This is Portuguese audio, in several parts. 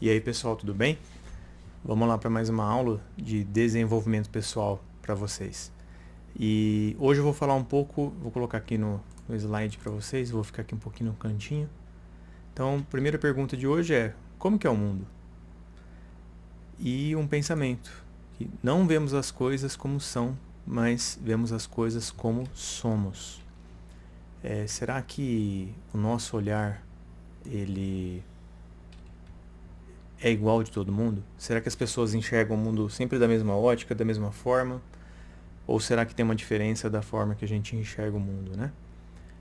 E aí pessoal, tudo bem? Vamos lá para mais uma aula de desenvolvimento pessoal para vocês. E hoje eu vou falar um pouco, vou colocar aqui no slide para vocês, vou ficar aqui um pouquinho no cantinho. Então, a primeira pergunta de hoje é: como que é o mundo? E um pensamento, que não vemos as coisas como são, mas vemos as coisas como somos. Será que o nosso olhar, ele é igual de todo mundo? Será que as pessoas enxergam o mundo sempre da mesma ótica, da mesma forma? Ou será que tem uma diferença da forma que a gente enxerga o mundo, né?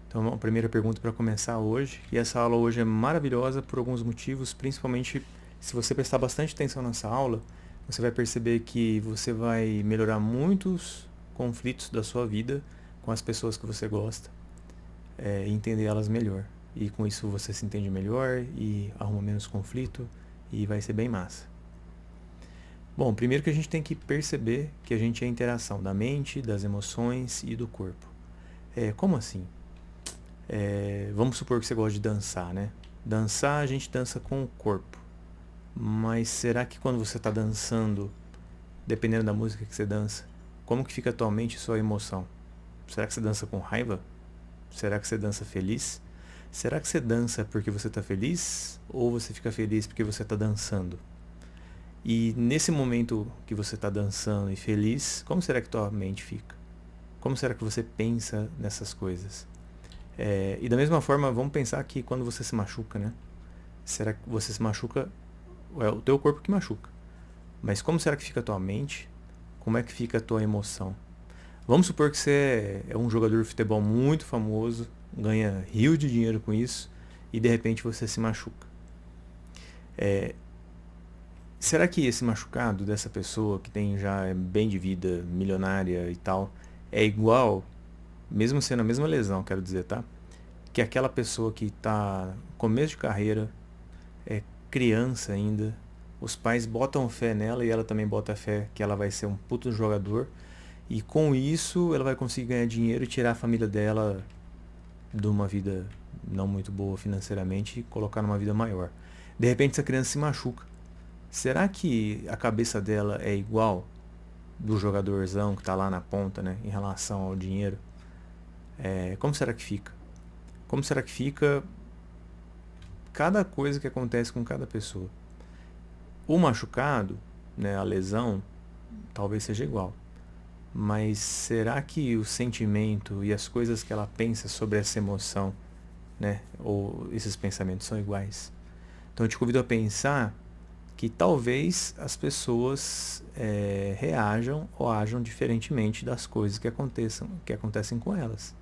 Então, a primeira pergunta para começar hoje, e essa aula hoje é maravilhosa por alguns motivos, principalmente se você prestar bastante atenção nessa aula, você vai perceber que você vai melhorar muitos conflitos da sua vida com as pessoas que você gosta, e entender elas melhor. E com isso você se entende melhor e arruma menos conflito e vai ser bem massa. Bom, primeiro que a gente tem que perceber que a gente é a interação da mente, das emoções e do corpo. Como assim? Vamos supor que você gosta de dançar, né? Dançar, a gente dança com o corpo. Mas será que quando você está dançando, dependendo da música que você dança, como que fica a tua mente e sua emoção? Será que você dança com raiva? Será que você dança feliz? Será que você dança porque você está feliz? Ou você fica feliz porque você está dançando? E nesse momento que você está dançando e feliz, como será que tua mente fica? Como será que você pensa nessas coisas? E da mesma forma, vamos pensar que quando você se machuca, né? Será que você se machuca? É o teu corpo que machuca. Mas como será que fica a tua mente? Como é que fica a tua emoção? Vamos supor que você é um jogador de futebol muito famoso, ganha rios de dinheiro com isso, e de repente você se machuca. Será que esse machucado dessa pessoa que tem já bem de vida, milionária e tal, é igual, mesmo sendo a mesma lesão, quero dizer, tá? Que aquela pessoa que está no começo de carreira, é criança ainda, os pais botam fé nela e ela também bota fé que ela vai ser um puto jogador, e com isso ela vai conseguir ganhar dinheiro e tirar a família dela de uma vida não muito boa financeiramente e colocar numa vida maior. De repente essa criança se machuca. Será que a cabeça dela é igual do jogadorzão que está lá na ponta, né, em relação ao dinheiro? Como será que fica? Como será que fica cada coisa que acontece com cada pessoa? O machucado, né, a lesão, talvez seja igual. Mas será que o sentimento e as coisas que ela pensa sobre essa emoção, né, ou esses pensamentos são iguais? Então eu te convido a pensar que talvez as pessoas reajam ou ajam diferentemente das coisas que acontecem com elas,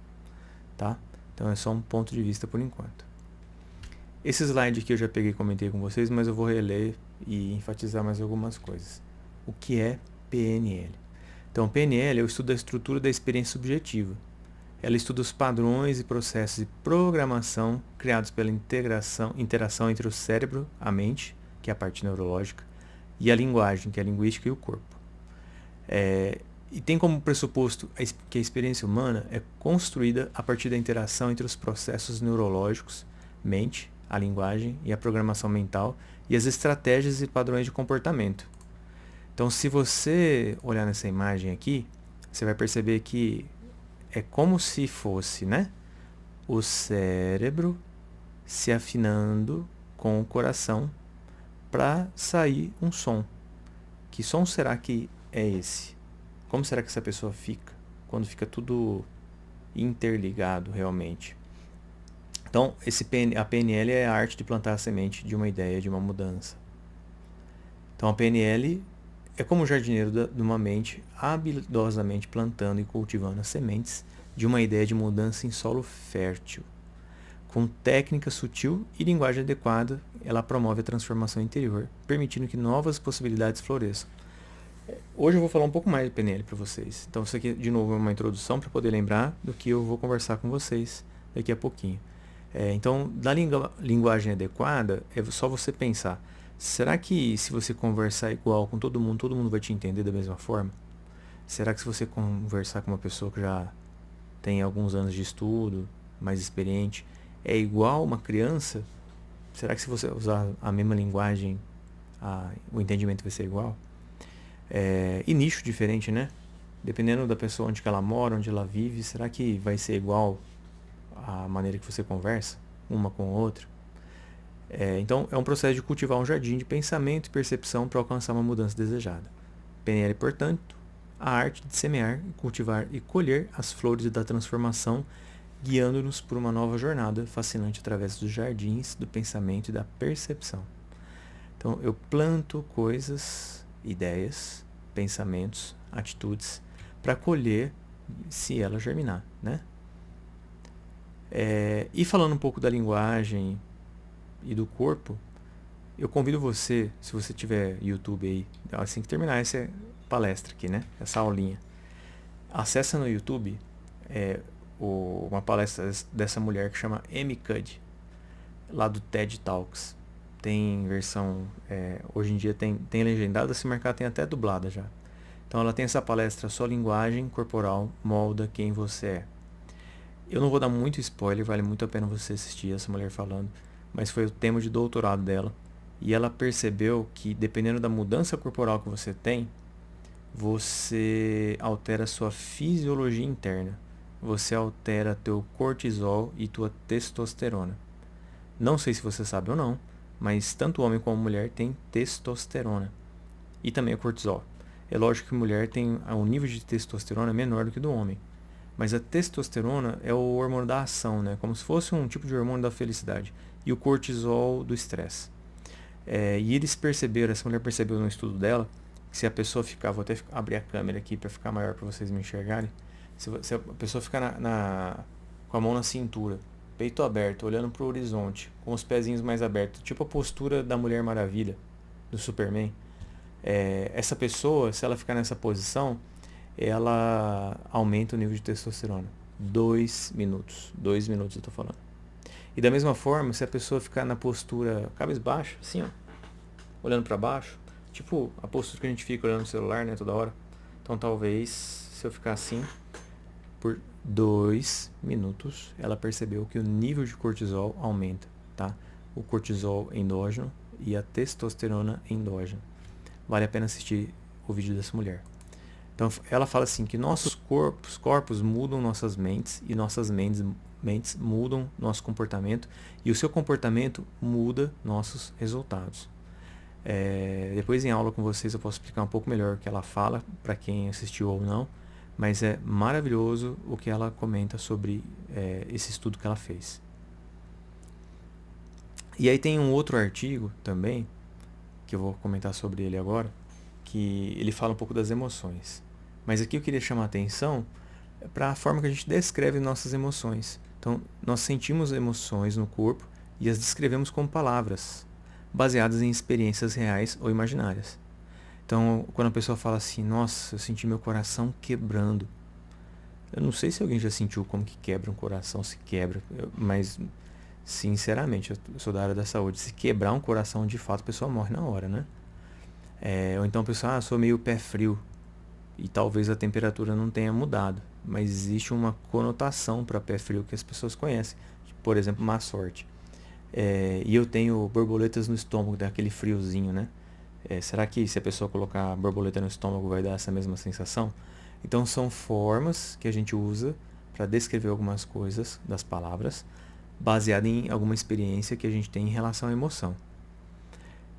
tá? Então é só um ponto de vista por enquanto. Esse slide aqui eu já peguei e comentei com vocês, mas eu vou reler e enfatizar mais algumas coisas. O que é PNL? Então, PNL é o estudo da estrutura da experiência subjetiva. Ela estuda os padrões e processos de programação criados pela interação entre o cérebro, a mente, que é a parte neurológica, e a linguagem, que é a linguística e o corpo. E tem como pressuposto que a experiência humana é construída a partir da interação entre os processos neurológicos, mente, a linguagem e a programação mental, e as estratégias e padrões de comportamento. Então, se você olhar nessa imagem aqui, você vai perceber que é como se fosse, né, o cérebro se afinando com o coração para sair um som. Que som será que é esse? Como será que essa pessoa fica quando fica tudo interligado realmente? Então, a PNL é a arte de plantar a semente de uma ideia, de uma mudança. Então, a PNL é como o jardineiro de uma mente habilidosamente plantando e cultivando as sementes de uma ideia de mudança em solo fértil. Com técnica sutil e linguagem adequada, ela promove a transformação interior, permitindo que novas possibilidades floresçam. Hoje eu vou falar um pouco mais de PNL para vocês. Então isso aqui, de novo, é uma introdução para poder lembrar do que eu vou conversar com vocês daqui a pouquinho. Então, da linguagem adequada, é só você pensar, será que se você conversar igual com todo mundo vai te entender da mesma forma? Será que se você conversar com uma pessoa que já tem alguns anos de estudo, mais experiente, é igual uma criança? Será que se você usar a mesma linguagem o entendimento vai ser igual. E nicho diferente, né? Dependendo da pessoa onde que ela mora, onde ela vive, será que vai ser igual a maneira que você conversa uma com a outra? Então, é um processo de cultivar um jardim de pensamento e percepção para alcançar uma mudança desejada. PNL, portanto, a arte de semear, cultivar e colher as flores da transformação, guiando-nos por uma nova jornada fascinante através dos jardins do pensamento e da percepção. Então, eu planto coisas, ideias, pensamentos, atitudes, para colher se ela germinar, né? E falando um pouco da linguagem e do corpo, eu convido você, se você tiver YouTube aí, assim que terminar essa palestra aqui, né? Essa aulinha, acessa no YouTube uma palestra dessa mulher que chama Amy Cuddy, lá do TED Talks. Tem versão, hoje em dia tem legendada, se marcar tem até dublada já. Então ela tem essa palestra, Sua Linguagem Corporal Molda Quem Você É. Eu não vou dar muito spoiler, vale muito a pena você assistir essa mulher falando, mas foi o tema de doutorado dela. E ela percebeu que dependendo da mudança corporal que você tem, você altera a sua fisiologia interna. Você altera teu cortisol e tua testosterona. Não sei se você sabe ou não, mas tanto homem como mulher tem testosterona. E também o cortisol. É lógico que a mulher tem um nível de testosterona menor do que do homem. Mas a testosterona é o hormônio da ação, né? Como se fosse um tipo de hormônio da felicidade. E o cortisol do estresse. E eles perceberam, essa mulher percebeu no estudo dela, que se a pessoa ficar, vou até abrir a câmera aqui para ficar maior para vocês me enxergarem. Se a pessoa ficar com a mão na cintura, peito aberto, olhando para o horizonte, com os pezinhos mais abertos, tipo a postura da Mulher Maravilha, do Superman. Essa pessoa, se ela ficar nessa posição, ela aumenta o nível de testosterona. 2 minutos. 2 minutos eu tô falando. E da mesma forma, se a pessoa ficar na postura cabisbaixo, assim, ó, olhando para baixo, tipo a postura que a gente fica olhando no celular, né, toda hora. Então talvez, se eu ficar assim, por 2 minutos, ela percebeu que o nível de cortisol aumenta, tá? O cortisol endógeno e a testosterona endógena. Vale a pena assistir o vídeo dessa mulher. Então ela fala assim que nossos corpos mudam nossas mentes e nossas mentes mudam nosso comportamento e o seu comportamento muda nossos resultados. Depois em aula com vocês eu posso explicar um pouco melhor o que ela fala para quem assistiu ou não, mas é maravilhoso o que ela comenta sobre esse estudo que ela fez. E aí tem um outro artigo também, que eu vou comentar sobre ele agora, que ele fala um pouco das emoções. Mas aqui eu queria chamar a atenção para a forma que a gente descreve nossas emoções. Então, nós sentimos emoções no corpo e as descrevemos como palavras, baseadas em experiências reais ou imaginárias. Então, quando a pessoa fala assim, nossa, eu senti meu coração quebrando. Eu não sei se alguém já sentiu como que quebra um coração, se quebra, mas sinceramente, eu sou da área da saúde. Se quebrar um coração, de fato, a pessoa morre na hora, né? Ou então a pessoa, sou meio pé frio. E talvez a temperatura não tenha mudado, mas existe uma conotação para pé frio que as pessoas conhecem. Por exemplo, má sorte. E eu tenho borboletas no estômago, daquele friozinho, né? Será que se a pessoa colocar borboleta no estômago vai dar essa mesma sensação? Então são formas que a gente usa para descrever algumas coisas das palavras, baseado em alguma experiência que a gente tem em relação à emoção.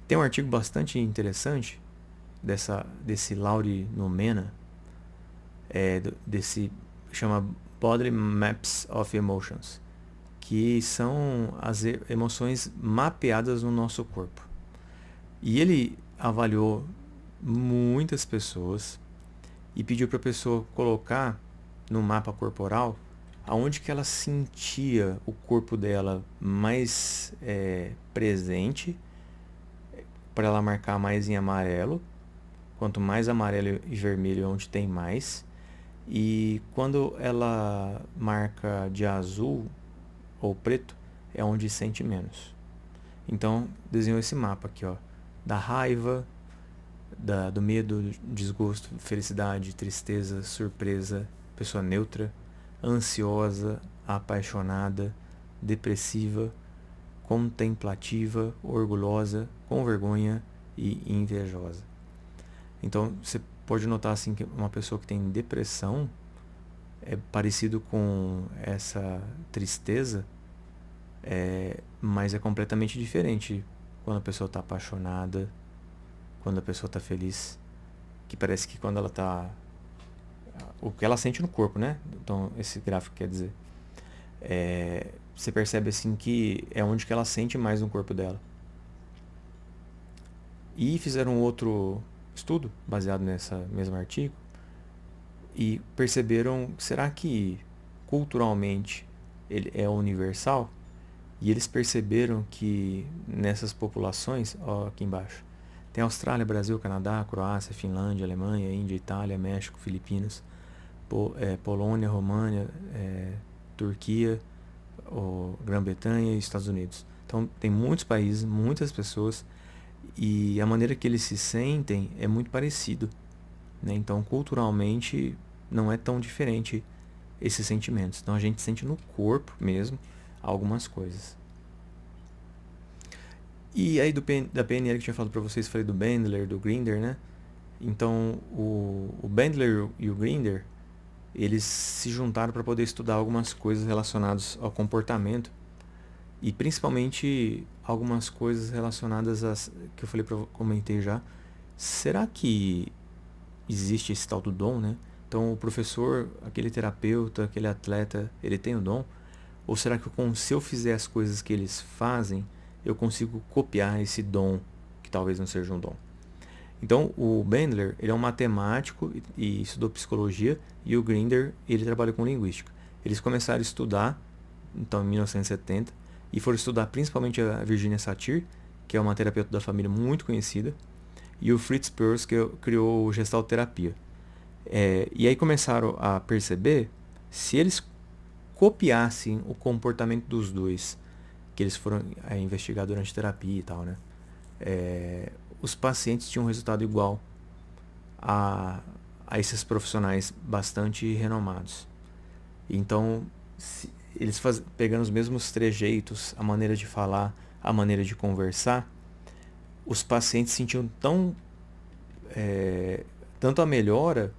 Tem um artigo bastante interessante desse Laurie Nomena, chama Body Maps of Emotions, que são as emoções mapeadas no nosso corpo. E ele avaliou muitas pessoas e pediu para a pessoa colocar no mapa corporal aonde que ela sentia o corpo dela mais presente, para ela marcar mais em amarelo. Quanto mais amarelo e vermelho é onde tem mais. E quando ela marca de azul ou preto, é onde sente menos. Então, desenhou esse mapa aqui, ó, da raiva, do medo, desgosto, felicidade, tristeza, surpresa, pessoa neutra, ansiosa, apaixonada, depressiva, contemplativa, orgulhosa, com vergonha e invejosa. Então você pode notar assim que uma pessoa que tem depressão é parecido com essa tristeza, mas é completamente diferente quando a pessoa está apaixonada, quando a pessoa está feliz, que parece que quando ela está, o que ela sente no corpo, né? Então esse gráfico quer dizer, você percebe assim que é onde que ela sente mais no corpo dela. E fizeram outro estudo baseado nessa mesmo artigo e perceberam, será que culturalmente ele é universal? E eles perceberam que nessas populações, ó, aqui embaixo, tem Austrália, Brasil, Canadá, Croácia, Finlândia, Alemanha, Índia, Itália, México, Filipinas, Polônia, România, Turquia, Grã-Bretanha e Estados Unidos. Então tem muitos países, muitas pessoas, e a maneira que eles se sentem é muito parecido, né? Então culturalmente não é tão diferente esses sentimentos. Então a gente sente no corpo mesmo algumas coisas. E aí da PNL que eu tinha falado para vocês, falei do Bandler, do Grinder, né? Então o Bandler e o Grinder, eles se juntaram para poder estudar algumas coisas relacionadas ao comportamento e principalmente algumas coisas relacionadas às que eu falei comentei já. Será que existe esse tal do dom, né? Então o professor, aquele terapeuta, aquele atleta, ele tem o dom? Ou será que se eu fizer as coisas que eles fazem, eu consigo copiar esse dom, que talvez não seja um dom? Então o Bandler, ele é um matemático e estudou psicologia, e o Grinder, ele trabalha com linguística. Eles começaram a estudar, então em 1970, e foram estudar principalmente a Virginia Satir, que é uma terapeuta da família muito conhecida, e o Fritz Perls, que criou o Gestalt Terapia. E aí começaram a perceber se eles copiassem o comportamento dos dois, que eles foram investigar durante terapia e tal, né? Os pacientes tinham um resultado igual a esses profissionais bastante renomados. Então, eles pegando os mesmos trejeitos, a maneira de falar, a maneira de conversar, os pacientes sentiam tanto a melhora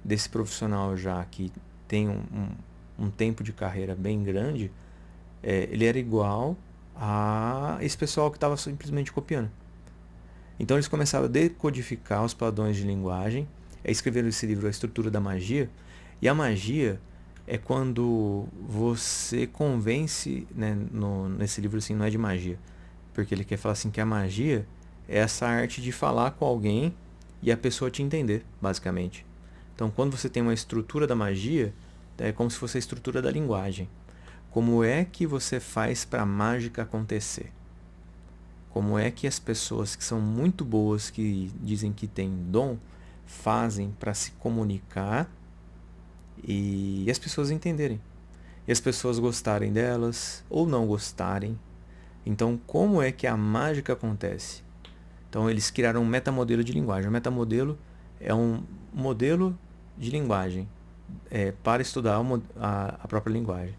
desse profissional já que tem um tempo de carreira bem grande, ele era igual a esse pessoal que estava simplesmente copiando. Então eles começaram a decodificar os padrões de linguagem, escreveram esse livro A Estrutura da Magia, e a magia é quando você convence, né, nesse livro assim, não é de magia, porque ele quer falar assim que a magia é essa arte de falar com alguém e a pessoa te entender, basicamente. Então quando você tem uma estrutura da magia, é como se fosse a estrutura da linguagem. Como é que você faz para a mágica acontecer? Como é que as pessoas que são muito boas, que dizem que têm dom, fazem para se comunicar e as pessoas entenderem? E as pessoas gostarem delas ou não gostarem. Então, como é que a mágica acontece? Então, eles criaram um metamodelo de linguagem. O metamodelo é um modelo de linguagem para estudar a própria linguagem.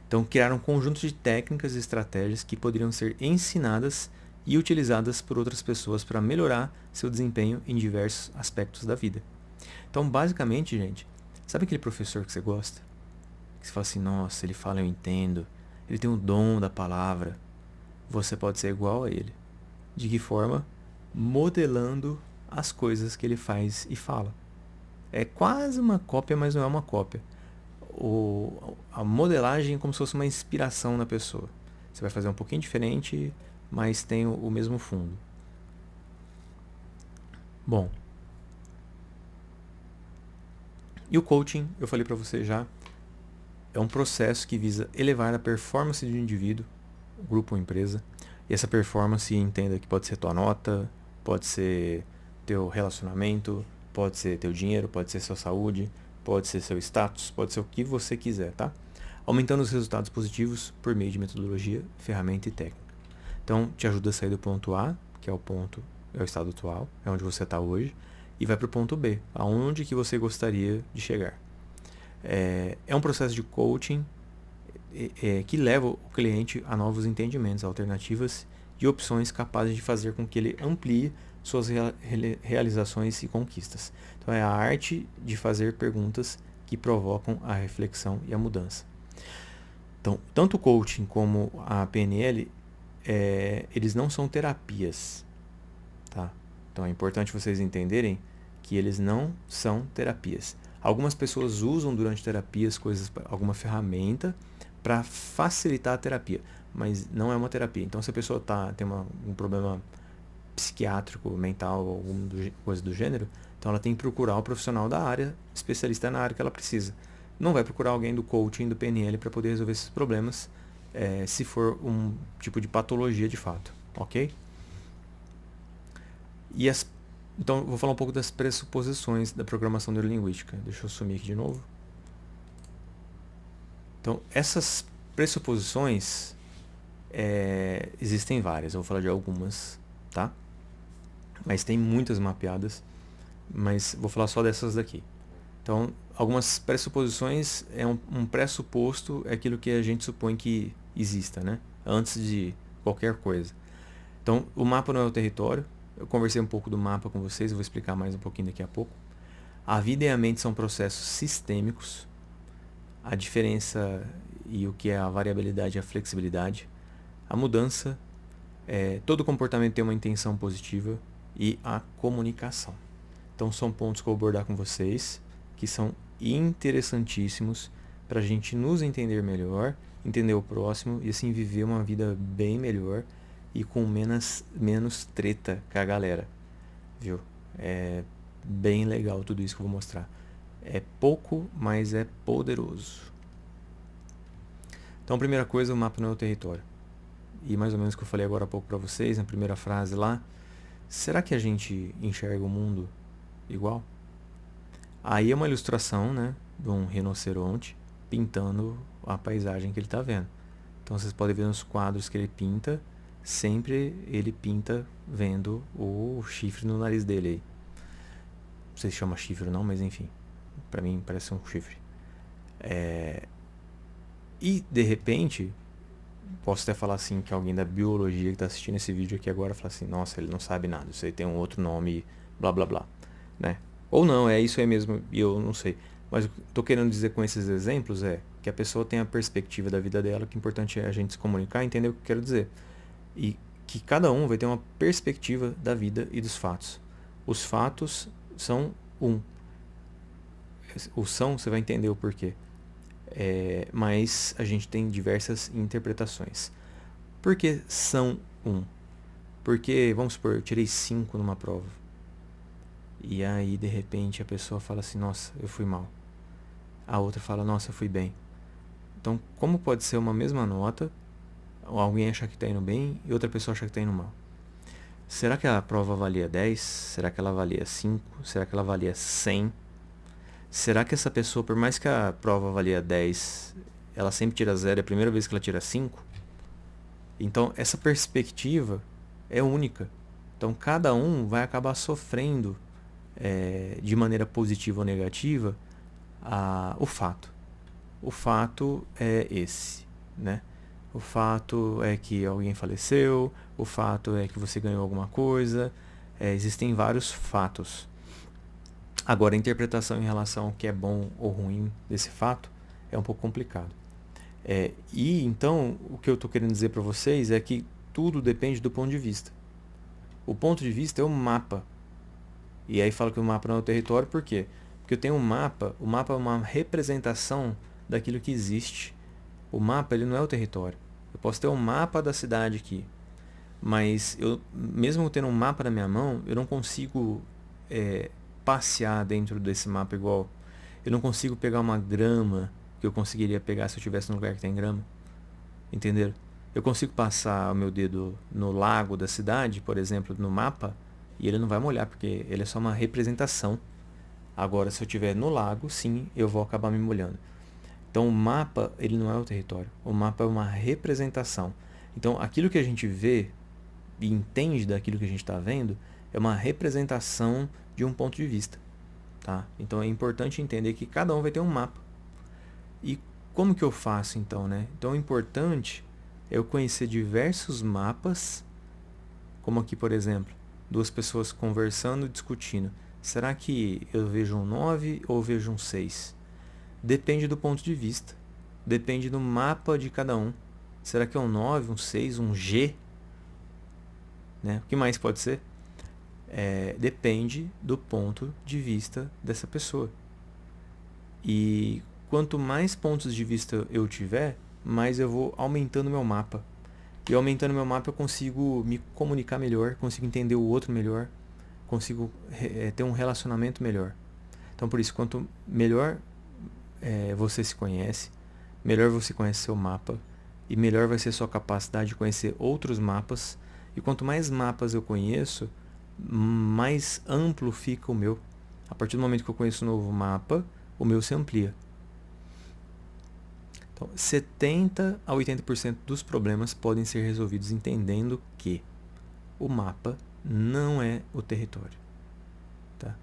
Então, criaram um conjunto de técnicas e estratégias que poderiam ser ensinadas e utilizadas por outras pessoas para melhorar seu desempenho em diversos aspectos da vida. Então, basicamente, gente, sabe aquele professor que você gosta? Que você fala assim, nossa, ele fala, eu entendo, ele tem o dom da palavra. Você pode ser igual a ele. De que forma? Modelando as coisas que ele faz e fala. É quase uma cópia, mas não é uma cópia. A modelagem é como se fosse uma inspiração na pessoa. Você vai fazer um pouquinho diferente, mas tem o mesmo fundo. Bom, e o coaching, eu falei para você já, é um processo que visa elevar a performance do indivíduo, grupo ou empresa. E essa performance, entenda que pode ser tua nota, pode ser teu relacionamento, pode ser teu dinheiro, pode ser sua saúde, pode ser seu status, pode ser o que você quiser, tá? Aumentando os resultados positivos por meio de metodologia, ferramenta e técnica. Então, te ajuda a sair do ponto A, que é o estado atual, é onde você está hoje, e vai para o ponto B, aonde que você gostaria de chegar. É um processo de coaching que leva o cliente a novos entendimentos, alternativas e opções capazes de fazer com que ele amplie suas realizações e conquistas. Então é a arte de fazer perguntas que provocam a reflexão e a mudança. Então, tanto o coaching como a PNL, eles não são terapias, tá? Então é importante vocês entenderem que eles não são terapias. Algumas pessoas usam durante terapias alguma ferramenta para facilitar a terapia, mas não é uma terapia. Então, se a pessoa tem um problema psiquiátrico, mental, alguma coisa do gênero, então ela tem que procurar o profissional da área, especialista na área que ela precisa. Não vai procurar alguém do coaching, do PNL para poder resolver esses problemas, se for um tipo de patologia de fato, ok? Então, vou falar um pouco das pressuposições da programação neurolinguística. Deixa eu sumir aqui de novo. Então, essas pressuposições, existem várias. Eu vou falar de algumas, tá? Mas tem muitas mapeadas. Mas vou falar só dessas daqui. Então, algumas pressuposições um pressuposto é aquilo que a gente supõe que exista, né? Antes de qualquer coisa. Então, o mapa não é o território. Eu conversei um pouco do mapa com vocês, eu vou explicar mais um pouquinho daqui a pouco. A vida e a mente são processos sistêmicos. A diferença e o que é a variabilidade e a flexibilidade. A mudança, todo comportamento tem uma intenção positiva e a comunicação. Então são pontos que eu vou abordar com vocês, que são interessantíssimos para a gente nos entender melhor, entender o próximo e assim viver uma vida bem melhor e com menos treta com a galera, viu? É bem legal tudo isso que eu vou mostrar. É pouco, mas é poderoso. Então, primeira coisa, o mapa não é o território. E mais ou menos o que eu falei agora há pouco para vocês, na primeira frase lá, será que a gente enxerga o mundo igual? Aí é uma ilustração, né, de um rinoceronte pintando a paisagem que ele está vendo. Então vocês podem ver nos quadros que ele pinta, sempre ele pinta vendo o chifre no nariz dele aí. Não sei se chama chifre ou não, mas enfim, para mim parece um chifre. E de repente, posso até falar assim que alguém da biologia que está assistindo esse vídeo aqui agora fala assim, nossa, ele não sabe nada, isso aí tem um outro nome, blá blá blá, né? Ou não, é isso aí mesmo, e eu não sei. Mas o que eu tô querendo dizer com esses exemplos é que a pessoa tem a perspectiva da vida dela, que o importante é a gente se comunicar e entender o que eu quero dizer. E que cada um vai ter uma perspectiva da vida e dos fatos. Os fatos são um. O são, você vai entender o porquê. Mas a gente tem diversas interpretações. Por que são um? Porque, vamos supor, eu tirei 5 numa prova. E aí, de repente, a pessoa fala assim, nossa, eu fui mal. A outra fala, nossa, eu fui bem. Então, como pode ser uma mesma nota, alguém achar que está indo bem e outra pessoa achar que está indo mal? Será que a prova valia 10? Será que ela valia 5? Será que ela valia 100? Será que essa pessoa, por mais que a prova valia 10, ela sempre tira 0, é a primeira vez que ela tira 5? Então, essa perspectiva é única. Então, cada um vai acabar sofrendo de maneira positiva ou negativa o fato. O fato é esse, né? O fato é que alguém faleceu, o fato é que você ganhou alguma coisa, existem vários fatos. Agora, a interpretação em relação ao que é bom ou ruim desse fato é um pouco complicado. E então, o que eu estou querendo dizer para vocês é que tudo depende do ponto de vista. O ponto de vista é o mapa. E aí fala que o mapa não é o território, por quê? Porque eu tenho um mapa, o mapa é uma representação daquilo que existe. O mapa, ele não é o território. Eu posso ter um mapa da cidade aqui, mas mesmo tendo um mapa na minha mão, eu não consigo passear dentro desse mapa igual. Eu não consigo pegar uma grama que eu conseguiria pegar se eu estivesse num lugar que tem grama. Entenderam? Eu consigo passar o meu dedo no lago da cidade, por exemplo, no mapa, e ele não vai molhar, porque ele é só uma representação. Agora, se eu estiver no lago, sim, eu vou acabar me molhando. Então, o mapa, ele não é o território. O mapa é uma representação. Então, aquilo que a gente vê e entende daquilo que a gente está vendo é uma representação de um ponto de vista. Tá? Então, é importante entender que cada um vai ter um mapa. E como que eu faço, então, né? Então, o importante é eu conhecer diversos mapas, como aqui, por exemplo. duas pessoas conversando, discutindo. Será que eu vejo um 9 ou vejo um 6? Depende do ponto de vista. Depende do mapa de cada um. Será que é um 9, um 6, um G? Né? O que mais pode ser? Depende do ponto de vista dessa pessoa. E quanto mais pontos de vista eu tiver, mais eu vou aumentando meu mapa. E aumentando meu mapa eu consigo me comunicar melhor, consigo entender o outro melhor, consigo ter um relacionamento melhor. Então por isso, quanto melhor você se conhece, melhor você conhece seu mapa, e melhor vai ser sua capacidade de conhecer outros mapas. E quanto mais mapas eu conheço, mais amplo fica o meu. A partir do momento que eu conheço um novo mapa, o meu se amplia. Então, 70 a 80% dos problemas podem ser resolvidos entendendo que o mapa não é o território. Tá?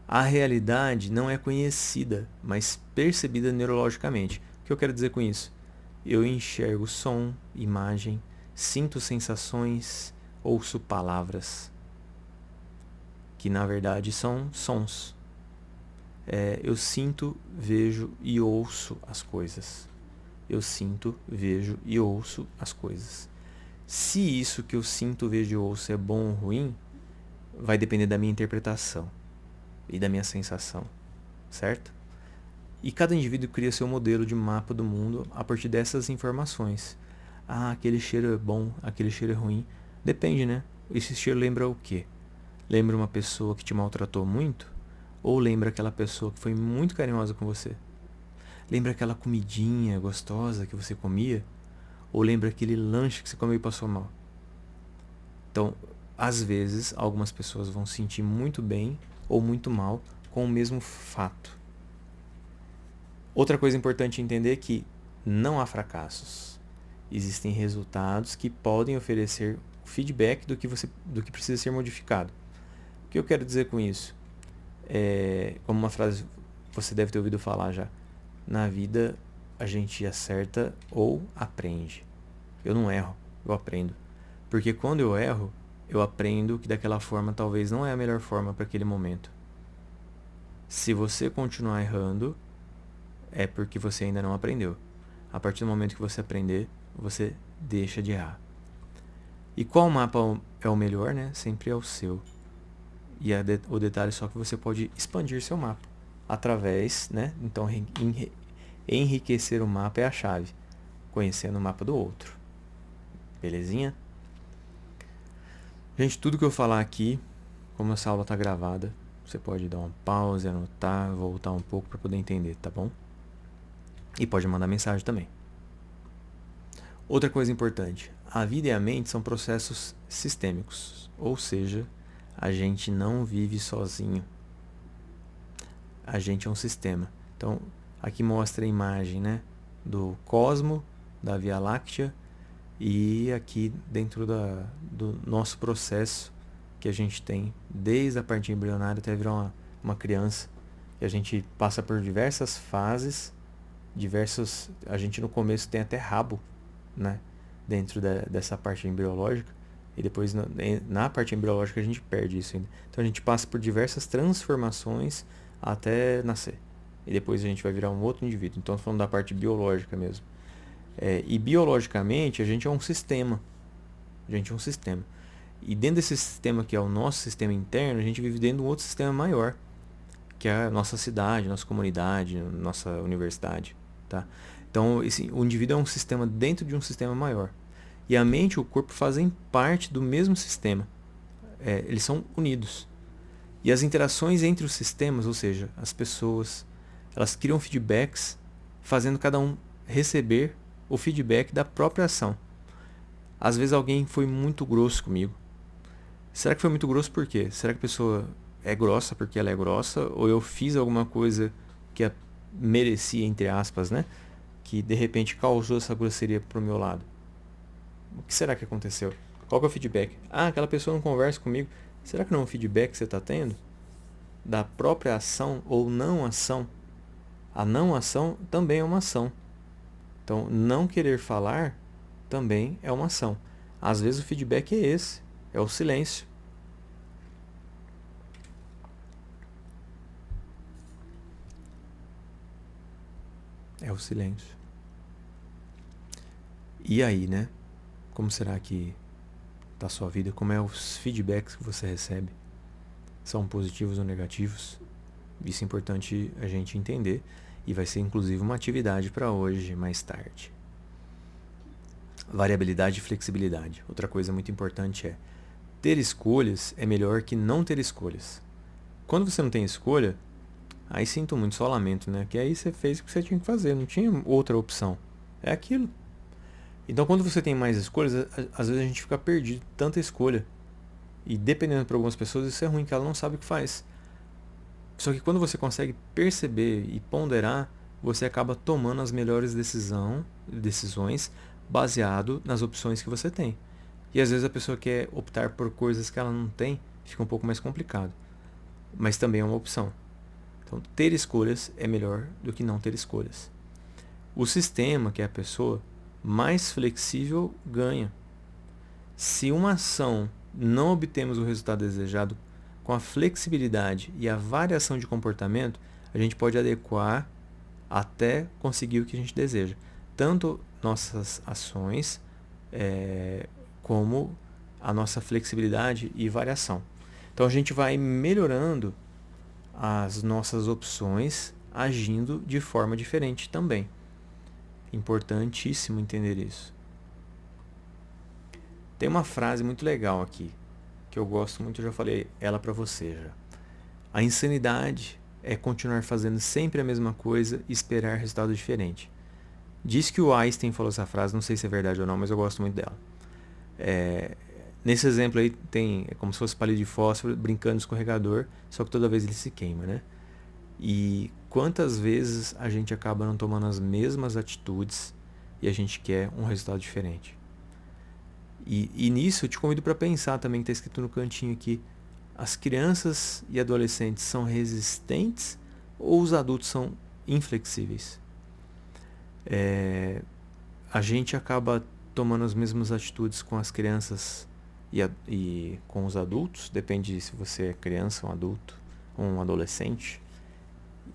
A realidade não é conhecida, mas percebida neurologicamente. O que eu quero dizer com isso? Eu enxergo som, imagem, sinto sensações, ouço palavras, que na verdade são sons. Eu sinto, vejo e ouço as coisas. Eu sinto, vejo e ouço as coisas. Se isso que eu sinto, vejo e ouço é bom ou ruim, vai depender da minha interpretação e da minha sensação, certo? E cada indivíduo cria seu modelo de mapa do mundo a partir dessas informações. Ah, aquele cheiro é bom, aquele cheiro é ruim. Depende, né? Esse cheiro lembra o quê? Lembra uma pessoa que te maltratou muito? Ou lembra aquela pessoa que foi muito carinhosa com você? Lembra aquela comidinha gostosa que você comia? Ou lembra aquele lanche que você comeu e passou mal? Então, às vezes, algumas pessoas vão se sentir muito bem ou muito mal com o mesmo fato. Outra coisa importante entender é que não há fracassos. Existem resultados que podem oferecer feedback do que precisa ser modificado. O que eu quero dizer com isso? Como uma frase você deve ter ouvido falar já. Na vida a gente acerta ou aprende. Eu não erro, eu aprendo. Porque quando eu erro, eu aprendo que daquela forma talvez não é a melhor forma para aquele momento. Se você continuar errando, é porque você ainda não aprendeu. A partir do momento que você aprender, você deixa de errar. E qual mapa é o melhor, né? Sempre é o seu. E o detalhe é só que você pode expandir seu mapa através, né? Então, enriquecer o mapa é a chave, conhecendo o mapa do outro. Belezinha? Gente, tudo que eu falar aqui, como essa aula está gravada, você pode dar uma pausa, anotar, voltar um pouco para poder entender, tá bom? E pode mandar mensagem também. Outra coisa importante, a vida e a mente são processos sistêmicos, ou seja, a gente não vive sozinho. A gente é um sistema. Então, aqui mostra a imagem, né, do cosmo, da Via Láctea, e aqui dentro do nosso processo que a gente tem, desde a parte embrionária até virar uma criança, que a gente passa por diversas fases, a gente no começo tem até rabo, né, dentro dessa parte embriológica, e depois na parte embriológica a gente perde isso ainda. Então a gente passa por diversas transformações até nascer, e depois a gente vai virar um outro indivíduo. Então falando da parte biológica mesmo. E biologicamente a gente é um sistema. E dentro desse sistema que é o nosso sistema interno, a gente vive dentro de um outro sistema maior, que é a nossa cidade, nossa comunidade, nossa universidade. Tá? Então o indivíduo é um sistema dentro de um sistema maior. E a mente e o corpo fazem parte do mesmo sistema. Eles são unidos. E as interações entre os sistemas, ou seja, as pessoas, elas criam feedbacks, fazendo cada um receber o feedback da própria ação. Às vezes alguém foi muito grosso comigo. Será que foi muito grosso por quê? Será que a pessoa é grossa porque ela é grossa? Ou eu fiz alguma coisa que merecia, entre aspas, né? Que de repente causou essa grosseria pro meu lado? O que será que aconteceu? Qual que é o feedback? Ah, aquela pessoa não conversa comigo. Será que não é um feedback que você está tendo? Da própria ação ou não ação? A não ação também é uma ação. Então, não querer falar também é uma ação. Às vezes o feedback é esse, é o silêncio. o silêncio. E aí, né? Como será que tá a sua vida? Como é os feedbacks que você recebe? São positivos ou negativos? Isso é importante a gente entender. E vai ser inclusive uma atividade para hoje, mais tarde. Variabilidade e flexibilidade. Outra coisa muito importante é: ter escolhas é melhor que não ter escolhas. Quando você não tem escolha, aí sinto muito, só lamento, né? Que aí você fez o que você tinha que fazer, não tinha outra opção. É aquilo. Então quando você tem mais escolhas, às vezes a gente fica perdido de tanta escolha. E dependendo para algumas pessoas, isso é ruim, que ela não sabe o que faz. Só que quando você consegue perceber e ponderar, você acaba tomando as melhores decisões baseado nas opções que você tem. E às vezes a pessoa quer optar por coisas que ela não tem, fica um pouco mais complicado. Mas também é uma opção. Então, ter escolhas é melhor do que não ter escolhas. O sistema, que é a pessoa, mais flexível ganha. Se uma ação não obtemos o resultado desejado, com a flexibilidade e a variação de comportamento, a gente pode adequar até conseguir o que a gente deseja. Tanto nossas ações, como a nossa flexibilidade e variação. Então a gente vai melhorando as nossas opções, agindo de forma diferente também. Importantíssimo entender isso. Tem uma frase muito legal aqui, que eu gosto muito, eu já falei ela para você já. A insanidade é continuar fazendo sempre a mesma coisa e esperar resultado diferente. Diz que o Einstein falou essa frase, não sei se é verdade ou não, mas eu gosto muito dela. Nesse exemplo aí é como se fosse palito de fósforo brincando no escorregador, só que toda vez ele se queima, né? E quantas vezes a gente acaba não tomando as mesmas atitudes e a gente quer um resultado diferente? E nisso eu te convido para pensar também, que está escrito no cantinho aqui: as crianças e adolescentes são resistentes ou os adultos são inflexíveis? A gente acaba tomando as mesmas atitudes com as crianças e com os adultos, depende se você é criança, um adulto ou um adolescente.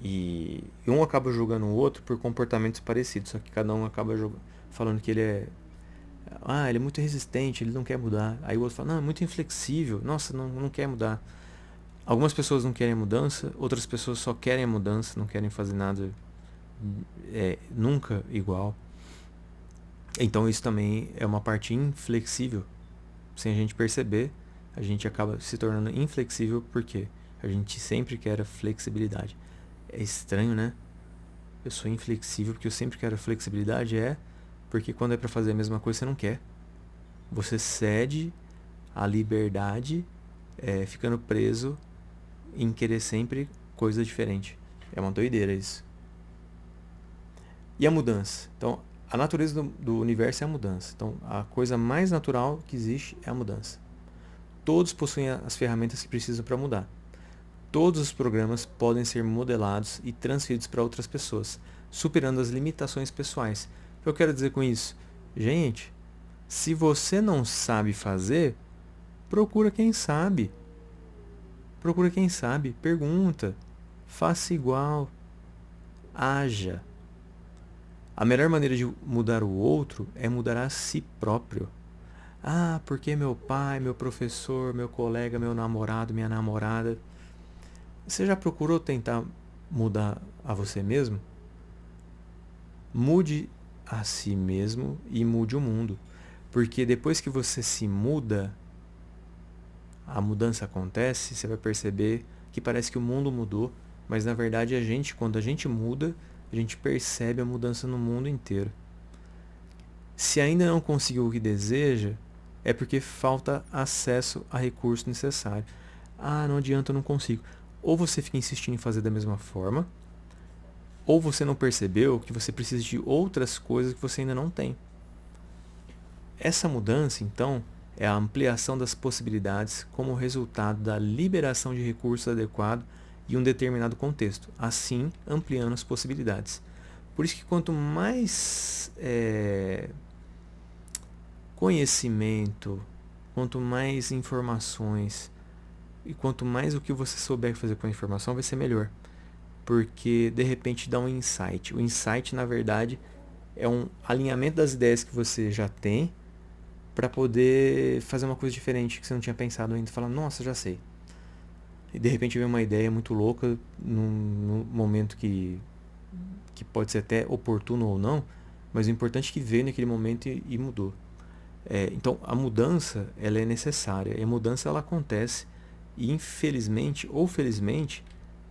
E um acaba julgando o outro por comportamentos parecidos, só que cada um acaba falando que ele é muito resistente, ele não quer mudar. Aí o outro fala: não, é muito inflexível, nossa, não quer mudar. Algumas pessoas não querem mudança, outras pessoas só querem a mudança, não querem fazer nada nunca igual. Então isso também é uma parte inflexível. Sem a gente perceber, a gente acaba se tornando inflexível porque a gente sempre quer a flexibilidade. É estranho, né? Eu sou inflexível porque eu sempre quero a flexibilidade. Porque quando é para fazer a mesma coisa você não quer. Você cede à liberdade, ficando preso em querer sempre coisa diferente. É uma doideira isso. E a mudança? Então, a natureza do universo é a mudança. Então, a coisa mais natural que existe é a mudança. Todos possuem as ferramentas que precisam para mudar. Todos os programas podem ser modelados e transferidos para outras pessoas, superando as limitações pessoais. O que eu quero dizer com isso? Gente, se você não sabe fazer, procura quem sabe. Procura quem sabe, pergunta, faça igual, haja. A melhor maneira de mudar o outro é mudar a si próprio. Ah, porque meu pai, meu professor, meu colega, meu namorado, minha namorada. Você já procurou tentar mudar a você mesmo? Mude a si mesmo e mude o mundo. Porque depois que você se muda, a mudança acontece, você vai perceber que parece que o mundo mudou, mas na verdade quando a gente muda, a gente percebe a mudança no mundo inteiro. Se ainda não conseguiu o que deseja, é porque falta acesso a recurso necessário. Ah, não adianta, eu não consigo. Ou você fica insistindo em fazer da mesma forma, ou você não percebeu que você precisa de outras coisas que você ainda não tem. Essa mudança, então, é a ampliação das possibilidades como resultado da liberação de recursos adequados em um determinado contexto, assim ampliando as possibilidades. Por isso que quanto mais conhecimento, quanto mais informações e quanto mais o que você souber fazer com a informação, vai ser melhor. porque de repente dá um insight. O insight, na verdade, é um alinhamento das ideias que você já tem para poder fazer uma coisa diferente que você não tinha pensado ainda. Falar, nossa, já sei. E de repente vem uma ideia muito louca num momento que pode ser até oportuno ou não, mas o importante é que veio naquele momento e mudou. Então a mudança ela é necessária, e a mudança ela acontece, e infelizmente ou felizmente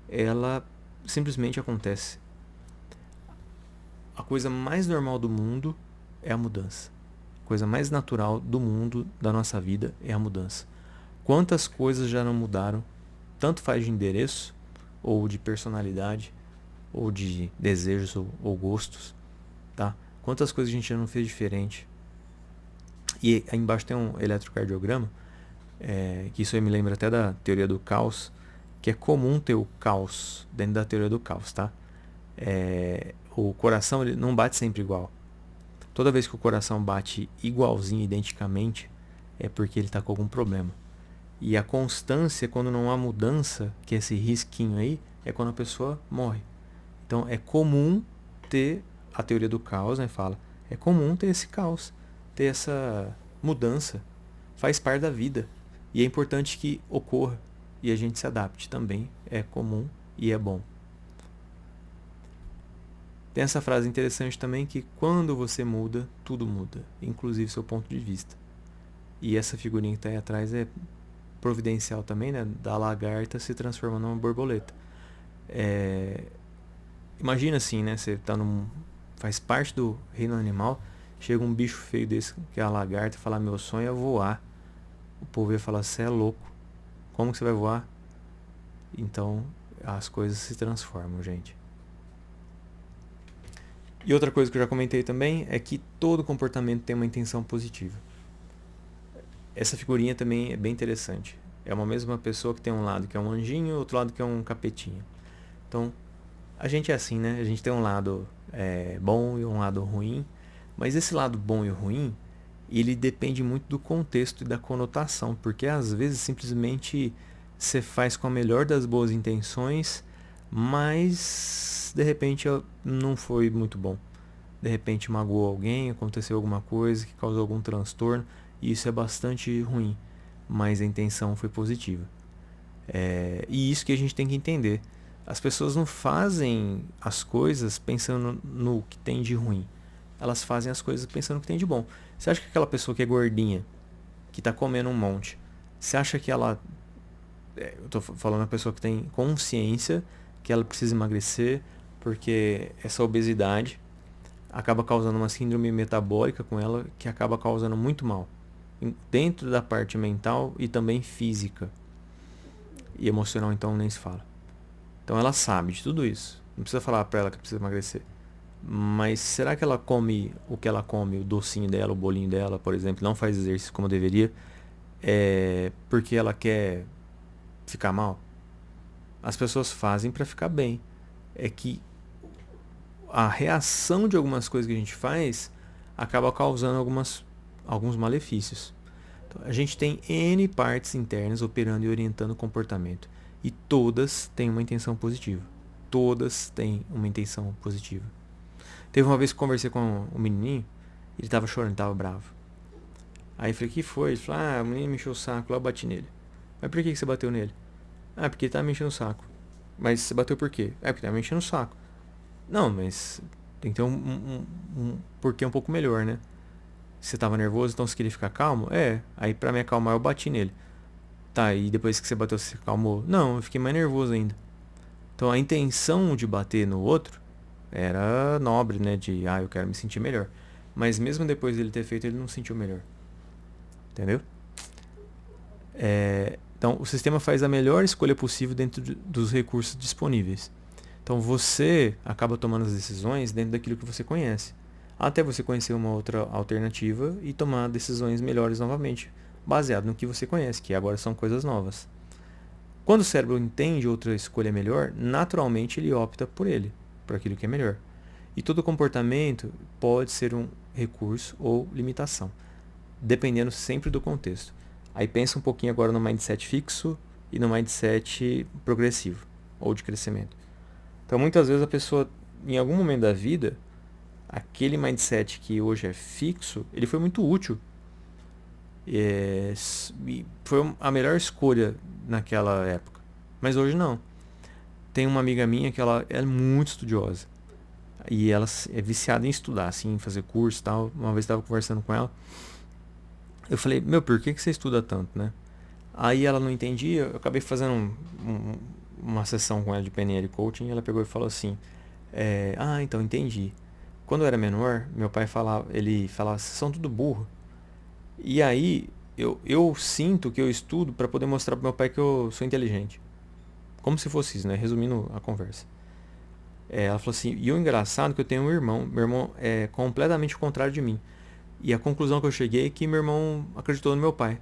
ela simplesmente acontece. A coisa mais normal do mundo é a mudança. A coisa mais natural do mundo, da nossa vida, é a mudança. Quantas coisas já não mudaram, tanto faz de endereço, ou de personalidade, ou de desejos ou gostos, tá? Quantas coisas a gente já não fez diferente. E aí embaixo tem um eletrocardiograma, que isso aí me lembra até da teoria do caos, que é comum ter o caos dentro da teoria do caos, tá? O coração ele não bate sempre igual. Toda vez que o coração bate igualzinho, identicamente, é porque ele está com algum problema. E a constância, quando não há mudança, que é esse risquinho aí, é quando a pessoa morre. Então é comum ter, a teoria do caos, né, fala, é comum ter esse caos, ter essa mudança, faz parte da vida. E é importante que ocorra e a gente se adapte também, é comum e é bom. Tem essa frase interessante também que quando você muda, tudo muda, inclusive seu ponto de vista. E essa figurinha que está aí atrás é providencial também, né, da lagarta se transformando numa borboleta. Imagina assim, né, você tá faz parte do reino animal, chega um bicho feio desse, que é a lagarta, e fala, meu sonho é voar. O povo ia falar, você é louco, como que você vai voar? Então as coisas se transformam, gente. E outra coisa que eu já comentei também é que todo comportamento tem uma intenção positiva. Essa figurinha também é bem interessante. É uma mesma pessoa que tem um lado que é um anjinho, outro lado que é um capetinho. Então, a gente é assim, né? A gente tem um lado bom e um lado ruim. Mas esse lado bom e ruim, ele depende muito do contexto e da conotação. Porque às vezes simplesmente você faz com a melhor das boas intenções, mas de repente não foi muito bom. De repente magoou alguém, aconteceu alguma coisa que causou algum transtorno, e isso é bastante ruim, mas a intenção foi positiva. E isso que a gente tem que entender. As pessoas não fazem as coisas pensando no que tem de ruim. Elas fazem as coisas pensando no que tem de bom. Você acha que aquela pessoa que é gordinha, que está comendo um monte, você acha que ela... eu estou falando a pessoa que tem consciência que ela precisa emagrecer, porque essa obesidade acaba causando uma síndrome metabólica com ela, que acaba causando muito mal. Dentro da parte mental e também física. E emocional, então, nem se fala. Então ela sabe de tudo isso. Não precisa falar pra ela que precisa emagrecer. Mas será que ela come o que ela come, o docinho dela, o bolinho dela, por exemplo, não faz exercício como deveria, porque ela quer ficar mal? As pessoas fazem pra ficar bem. É que a reação de algumas coisas que a gente faz acaba causando alguns malefícios. Então, a gente tem N partes internas operando e orientando o comportamento. E todas têm uma intenção positiva. Todas têm uma intenção positiva. Teve uma vez que eu conversei com um menininho, ele estava chorando, estava bravo. Aí eu falei, o que foi? Ele falou, o menino me encheu o saco, lá eu bati nele. Mas por que você bateu nele? Porque ele estava me enchendo o saco. Mas você bateu por quê? Porque estava me enchendo o saco. Não, mas tem que ter um porquê um pouco melhor, né? Você tava nervoso, então você queria ficar calmo? Aí pra me acalmar eu bati nele. Tá, e depois que você bateu, você se acalmou? Não, eu fiquei mais nervoso ainda. Então a intenção de bater no outro era nobre, né? Eu quero me sentir melhor. Mas mesmo depois dele ter feito, ele não se sentiu melhor. Entendeu? Então o sistema faz a melhor escolha possível dentro dos recursos disponíveis. Então você acaba tomando as decisões dentro daquilo que você conhece. Até você conhecer uma outra alternativa e tomar decisões melhores novamente, baseado no que você conhece, que agora são coisas novas. Quando o cérebro entende outra escolha melhor, naturalmente ele opta por aquilo que é melhor. E todo comportamento pode ser um recurso ou limitação, dependendo sempre do contexto. Aí pensa um pouquinho agora no mindset fixo e no mindset progressivo, ou de crescimento. Então muitas vezes a pessoa, em algum momento da vida, aquele mindset que hoje é fixo, ele foi muito útil. E foi a melhor escolha naquela época. Mas hoje não. Tem uma amiga minha que ela é muito estudiosa. E ela é viciada em estudar, assim, em fazer curso e tal. Uma vez eu estava conversando com ela. Eu falei, meu, por que você estuda tanto, né? Aí ela não entendia. Eu acabei fazendo uma sessão com ela de PNL Coaching. E ela pegou e falou assim, então entendi. Quando eu era menor, meu pai falava, ele falava, vocês são tudo burro. E aí eu sinto que eu estudo para poder mostrar pro meu pai que eu sou inteligente. Como se fosse isso, né? Resumindo a conversa. Ela falou assim, e o engraçado é que eu tenho um irmão. Meu irmão é completamente o contrário de mim. E a conclusão que eu cheguei é que meu irmão acreditou no meu pai.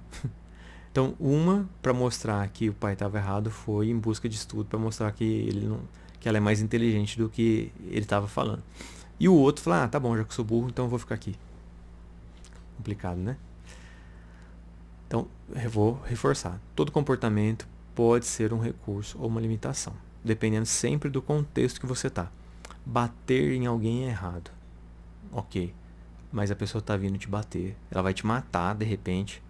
Então, uma para mostrar que o pai estava errado foi em busca de estudo para mostrar que ele não, que ela é mais inteligente do que ele estava falando. E o outro falou, tá bom, já que eu sou burro, então eu vou ficar aqui. Complicado, né? Então, eu vou reforçar. Todo comportamento pode ser um recurso ou uma limitação, dependendo sempre do contexto que você está. Bater em alguém é errado. Ok. Mas a pessoa está vindo te bater. Ela vai te matar de repente.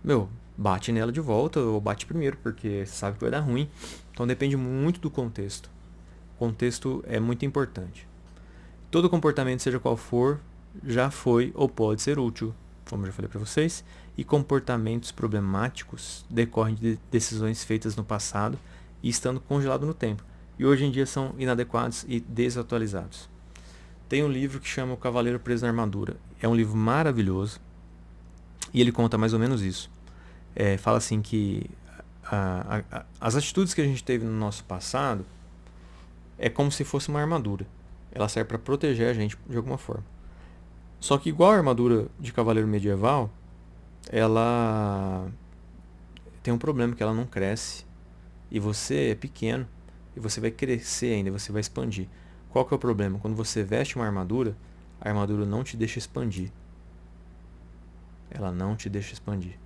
Meu, bate nela de volta ou bate primeiro, porque você sabe que vai dar ruim. Então depende muito do contexto. O contexto é muito importante. Todo comportamento, seja qual for, já foi ou pode ser útil, como eu já falei para vocês, e comportamentos problemáticos decorrem de decisões feitas no passado e estando congelado no tempo, e hoje em dia são inadequados e desatualizados. Tem um livro que chama O Cavaleiro Preso na Armadura. É um livro maravilhoso e ele conta mais ou menos isso. Fala assim que as atitudes que a gente teve no nosso passado é como se fosse uma armadura. Ela serve para proteger a gente de alguma forma. Só que igual a armadura de cavaleiro medieval, ela tem um problema que ela não cresce. E você é pequeno e você vai crescer ainda, você vai expandir. Qual que é o problema? Quando você veste uma armadura, a armadura não te deixa expandir. Ela não te deixa expandir.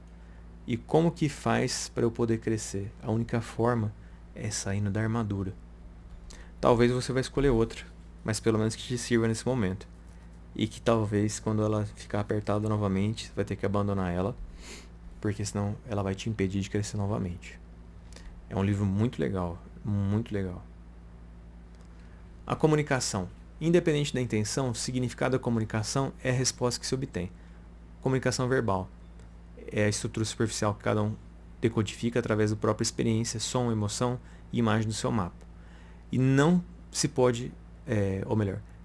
E como que faz para eu poder crescer? A única forma é saindo da armadura. Talvez você vai escolher outra, mas pelo menos que te sirva nesse momento. E que talvez quando ela ficar apertada novamente, você vai ter que abandonar ela, porque senão ela vai te impedir de crescer novamente. É um livro muito legal, muito legal. A comunicação. Independente da intenção, o significado da comunicação é a resposta que se obtém. Comunicação verbal é a estrutura superficial que cada um decodifica através da própria experiência, som, emoção e imagem do seu mapa. E não se pode,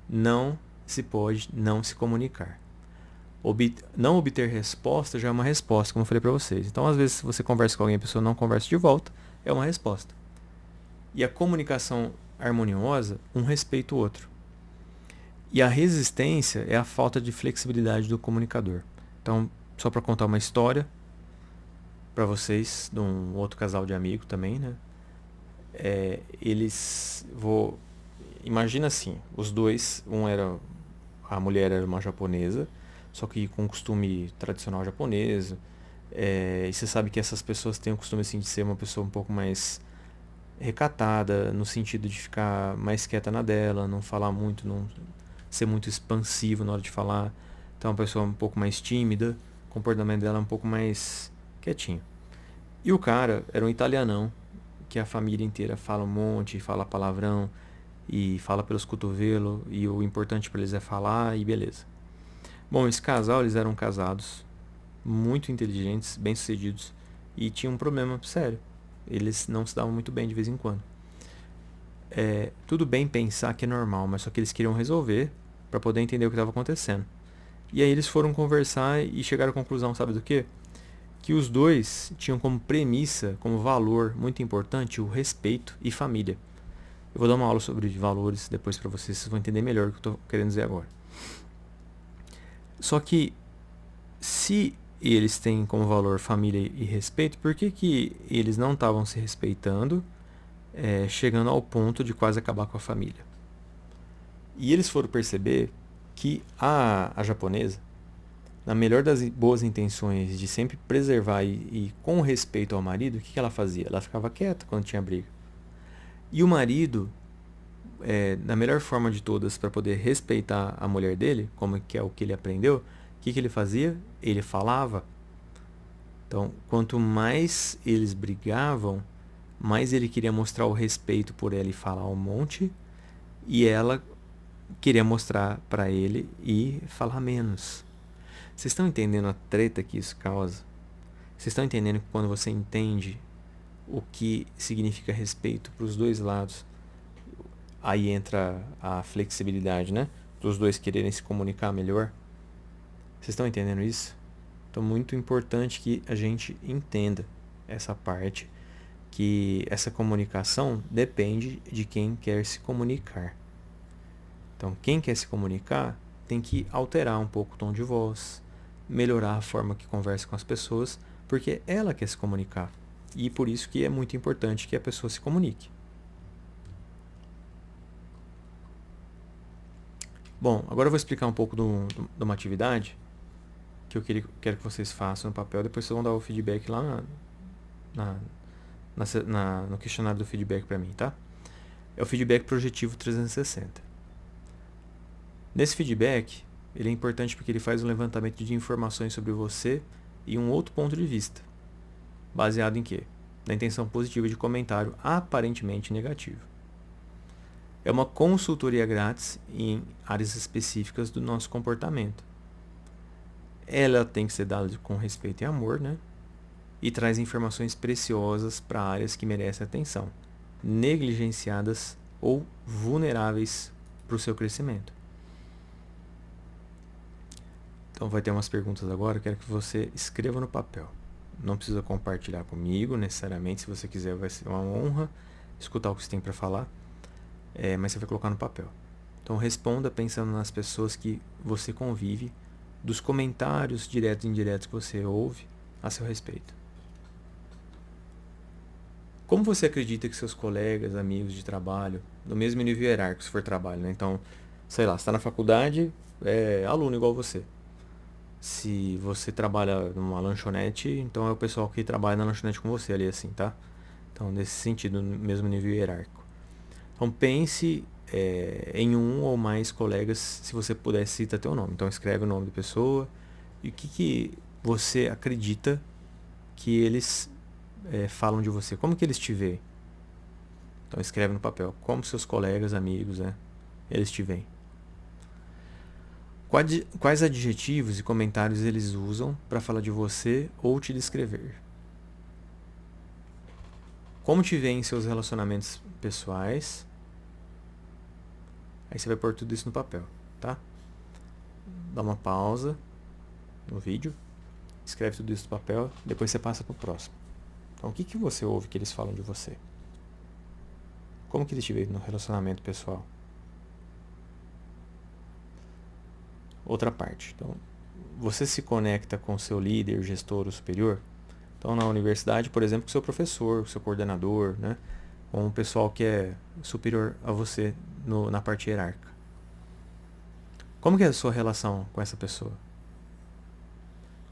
não se pode não se comunicar. Não obter resposta já é uma resposta, como eu falei para vocês. Então, às vezes, se você conversa com alguém e a pessoa não conversa de volta, é uma resposta. E a comunicação harmoniosa, um respeita o outro. E a resistência é a falta de flexibilidade do comunicador. Então, só para contar uma história para vocês, de um outro casal de amigo também, né? Imagina assim, os dois, a mulher era uma japonesa, só que com costume tradicional japonês. E você sabe que essas pessoas têm o costume assim, de ser uma pessoa um pouco mais recatada, no sentido de ficar mais quieta na dela, não falar muito, não ser muito expansivo na hora de falar. Então, uma pessoa um pouco mais tímida, o comportamento dela é um pouco mais quietinho. E o cara era um italianão, que a família inteira fala um monte, fala palavrão e fala pelos cotovelos, e o importante para eles é falar e beleza. Bom, esse casal, eles eram casados, muito inteligentes, bem-sucedidos, e tinham um problema sério. Eles não se davam muito bem de vez em quando. Tudo bem pensar que é normal, mas só que eles queriam resolver para poder entender o que estava acontecendo. E aí eles foram conversar e chegaram à conclusão, sabe do quê? Que os dois tinham como premissa, como valor muito importante, o respeito e família. Eu vou dar uma aula sobre valores depois para vocês vão entender melhor o que eu estou querendo dizer agora. Só que, se eles têm como valor família e respeito, por que eles não estavam se respeitando, chegando ao ponto de quase acabar com a família? E eles foram perceber que a japonesa, na melhor das boas intenções de sempre preservar e com respeito ao marido, o que ela fazia? Ela ficava quieta quando tinha briga. E o marido da melhor forma de todas para poder respeitar a mulher dele, como que é o que ele aprendeu, o que ele fazia? Ele falava. Então, quanto mais eles brigavam, mais ele queria mostrar o respeito por ela e falar um monte, e ela queria mostrar para ele e falar menos. Vocês estão entendendo a treta que isso causa? Vocês estão entendendo que quando você entende o que significa respeito para os dois lados, aí entra a flexibilidade, né? Dos dois quererem se comunicar melhor. Vocês estão entendendo isso? Então, muito importante que a gente entenda essa parte, que essa comunicação depende de quem quer se comunicar. Então, quem quer se comunicar tem que alterar um pouco o tom de voz, melhorar a forma que conversa com as pessoas, porque ela quer se comunicar. E por isso que é muito importante que a pessoa se comunique. Bom, agora eu vou explicar um pouco de uma atividade que eu quero que vocês façam no papel. Depois vocês vão dar o feedback lá no questionário do feedback para mim, tá? É o feedback projetivo 360. Nesse feedback, ele é importante porque ele faz um levantamento de informações sobre você e um outro ponto de vista. Baseado em quê? Na intenção positiva de comentário aparentemente negativo. É uma consultoria grátis em áreas específicas do nosso comportamento. Ela tem que ser dada com respeito e amor, né? E traz informações preciosas para áreas que merecem atenção, negligenciadas ou vulneráveis para o seu crescimento. Então vai ter umas perguntas agora, eu quero que você escreva no papel. Não precisa compartilhar comigo necessariamente, se você quiser vai ser uma honra escutar o que você tem para falar, mas você vai colocar no papel. Então responda pensando nas pessoas que você convive, dos comentários diretos e indiretos que você ouve a seu respeito. Como você acredita que seus colegas, amigos de trabalho, no mesmo nível hierárquico, se for trabalho, né? Então, sei lá, você está na faculdade, é aluno igual você. Se você trabalha numa lanchonete, então é o pessoal que trabalha na lanchonete com você ali, assim, tá? Então, nesse sentido, no mesmo nível hierárquico. Então, pense em um ou mais colegas, se você puder, cita teu nome. Então, escreve o nome da pessoa e o que você acredita que eles falam de você. Como que eles te veem? Então, escreve no papel. Como seus colegas, amigos, né? Eles te veem. Quais adjetivos e comentários eles usam para falar de você ou te descrever? Como te veem em seus relacionamentos pessoais? Aí você vai pôr tudo isso no papel, tá? Dá uma pausa no vídeo, escreve tudo isso no papel, depois você passa para o próximo. Então, o que você ouve que eles falam de você? Como que eles te veem no relacionamento pessoal? Outra parte. Então, você se conecta com seu líder, gestor ou superior? Então, na universidade, por exemplo, com seu professor, seu coordenador, né? Com o pessoal que é superior a você na parte hierárquica. Como que é a sua relação com essa pessoa?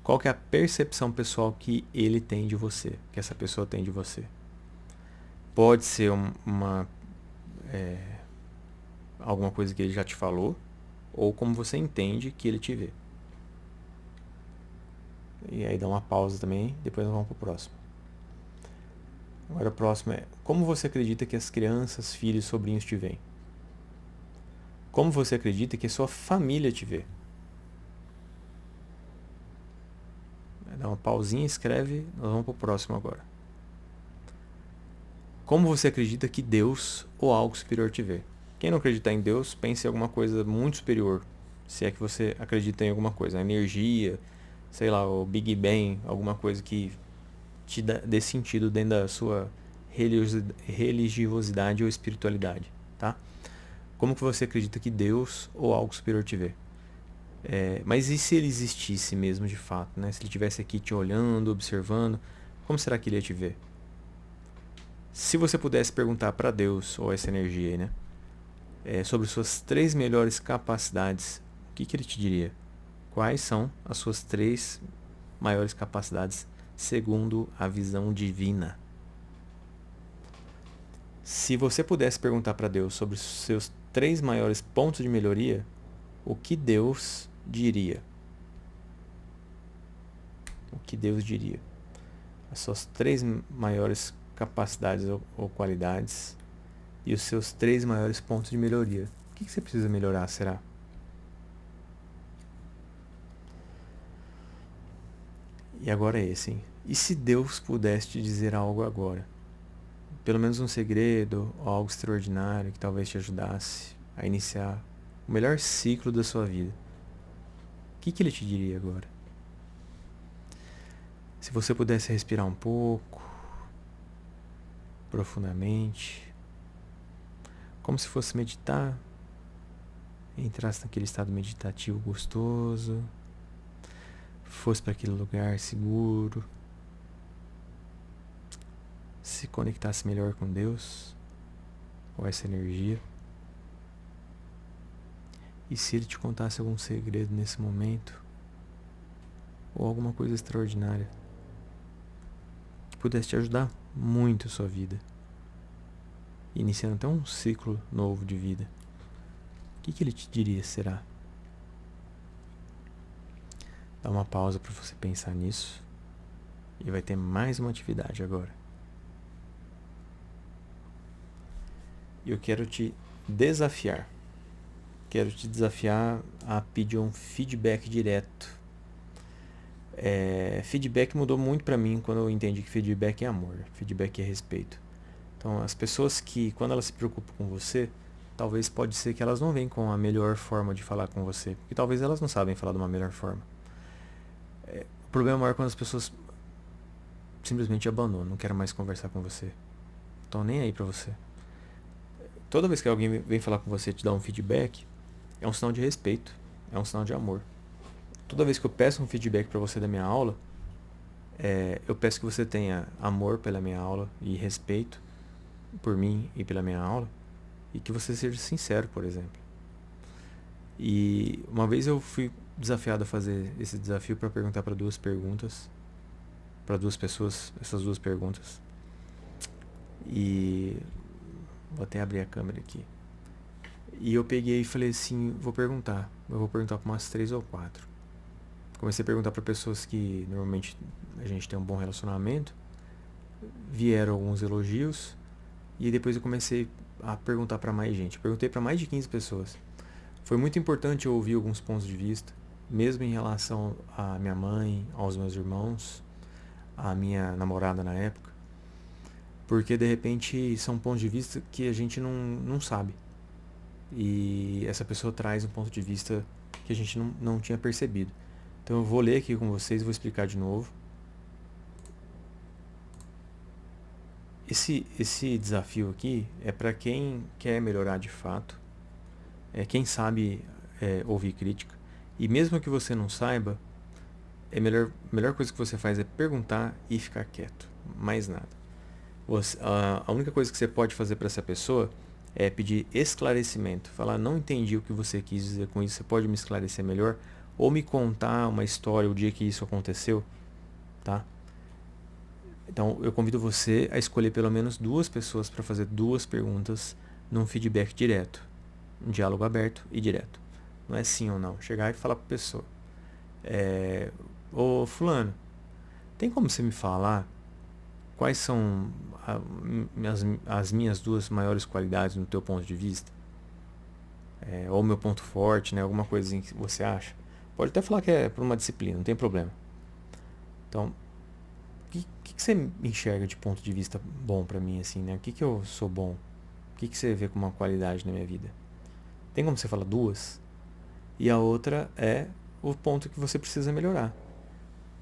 Qual que é a percepção pessoal que ele tem de você, que essa pessoa tem de você? Pode ser alguma coisa que ele já te falou, ou como você entende que ele te vê. E aí dá uma pausa também, depois nós vamos para o próximo. Agora o próximo é: como você acredita que as crianças, filhos, sobrinhos te veem? Como você acredita que a sua família te vê? Dá uma pausinha, escreve, nós vamos para o próximo agora. Como você acredita que Deus ou algo superior te vê? Quem não acredita em Deus, pense em alguma coisa muito superior. Se é que você acredita em alguma coisa, a energia, sei lá, o Big Bang, alguma coisa que te dê sentido dentro da sua religiosidade ou espiritualidade, tá? Como que você acredita que Deus ou algo superior te vê? Mas e se ele existisse mesmo de fato, né? Se ele estivesse aqui te olhando, observando, como será que ele ia te ver? Se você pudesse perguntar para Deus, ou essa energia aí, né? Sobre suas 3 melhores capacidades, o que ele te diria? Quais são as suas 3 maiores capacidades segundo a visão divina? Se você pudesse perguntar para Deus sobre os seus 3 maiores pontos de melhoria, o que Deus diria? O que Deus diria? As suas 3 maiores capacidades ou qualidades e os seus 3 maiores pontos de melhoria. O que você precisa melhorar, será? E agora é esse, hein? E se Deus pudesse te dizer algo agora? Pelo menos um segredo ou algo extraordinário que talvez te ajudasse a iniciar o melhor ciclo da sua vida. O que ele te diria agora? Se você pudesse respirar um pouco, profundamente, como se fosse meditar, entrasse naquele estado meditativo gostoso, fosse para aquele lugar seguro, se conectasse melhor com Deus, ou essa energia. E se ele te contasse algum segredo nesse momento, ou alguma coisa extraordinária, que pudesse te ajudar muito a sua vida, iniciando até um ciclo novo de vida, o que ele te diria, será? Dá uma pausa para você pensar nisso, e vai ter mais uma atividade agora. E eu quero te desafiar. Quero te desafiar a pedir um feedback direto. Feedback mudou muito pra mim quando eu entendi que feedback é amor, feedback é respeito. Então, as pessoas que, quando elas se preocupam com você, talvez pode ser que elas não venham com a melhor forma de falar com você, porque talvez elas não sabem falar de uma melhor forma. O problema maior é quando as pessoas simplesmente abandonam, não querem mais conversar com você. Estão nem aí pra você. Toda vez que alguém vem falar com você e te dá um feedback, é um sinal de respeito, é um sinal de amor. Toda vez que eu peço um feedback para você da minha aula, eu peço que você tenha amor pela minha aula e respeito por mim e pela minha aula, e que você seja sincero, por exemplo. E uma vez eu fui desafiado a fazer esse desafio para perguntar para 2 perguntas, para 2 pessoas, essas 2 perguntas. E vou até abrir a câmera aqui. E eu peguei e falei assim, eu vou perguntar para umas 3 ou 4. Comecei a perguntar para pessoas que normalmente a gente tem um bom relacionamento, vieram alguns elogios, e depois eu comecei a perguntar para mais gente. Perguntei para mais de 15 pessoas. Foi muito importante eu ouvir alguns pontos de vista, mesmo em relação à minha mãe, aos meus irmãos, à minha namorada na época, porque de repente são pontos de vista que a gente não sabe. E essa pessoa traz um ponto de vista que a gente não tinha percebido. Então eu vou ler aqui com vocês e vou explicar de novo. Esse desafio aqui é para quem quer melhorar de fato, quem sabe ouvir crítica. E mesmo que você não saiba, a melhor coisa que você faz é perguntar e ficar quieto. Mais nada. A única coisa que você pode fazer para essa pessoa é pedir esclarecimento. Falar, não entendi o que você quis dizer com isso, você pode me esclarecer melhor? Ou me contar uma história, o dia que isso aconteceu, tá? Então, eu convido você a escolher pelo menos 2 pessoas para fazer 2 perguntas num feedback direto. Um diálogo aberto e direto. Não é sim ou não. Chegar e falar para a pessoa. Ô fulano, tem como você me falar quais são as minhas 2 maiores qualidades no teu ponto de vista? Ou meu ponto forte, né? Alguma coisa que você acha? Pode até falar que é por uma disciplina, não tem problema. Então, o que você enxerga de ponto de vista bom pra mim, assim, né? O que eu sou bom? O que você vê como uma qualidade na minha vida? Tem como você falar 2? E a outra é o ponto que você precisa melhorar.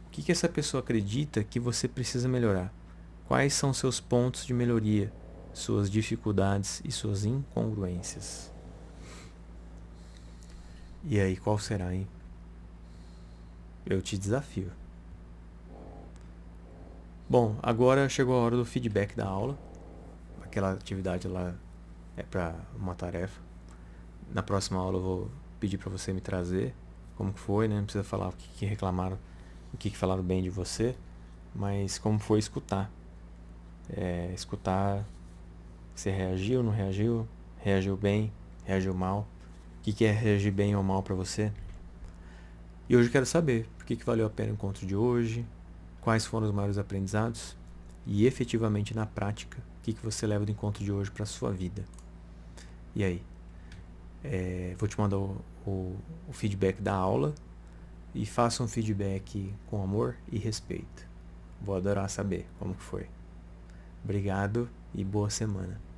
O que essa pessoa acredita que você precisa melhorar? Quais são seus pontos de melhoria, suas dificuldades e suas incongruências? E aí, qual será, hein? Eu te desafio. Bom, agora chegou a hora do feedback da aula. Aquela atividade lá é para uma tarefa. Na próxima aula eu vou pedir para você me trazer como foi, né? Não precisa falar o que reclamaram, o que falaram bem de você, mas como foi escutar. Escutar Você reagiu, não reagiu? Reagiu bem? Reagiu mal? O que é reagir bem ou mal pra você? E hoje eu quero saber por que valeu a pena o encontro de hoje, quais foram os maiores aprendizados e efetivamente na prática, o que você leva do encontro de hoje pra sua vida. E aí? Vou te mandar o feedback da aula e faça um feedback com amor e respeito. Vou adorar saber como que foi. Obrigado e boa semana.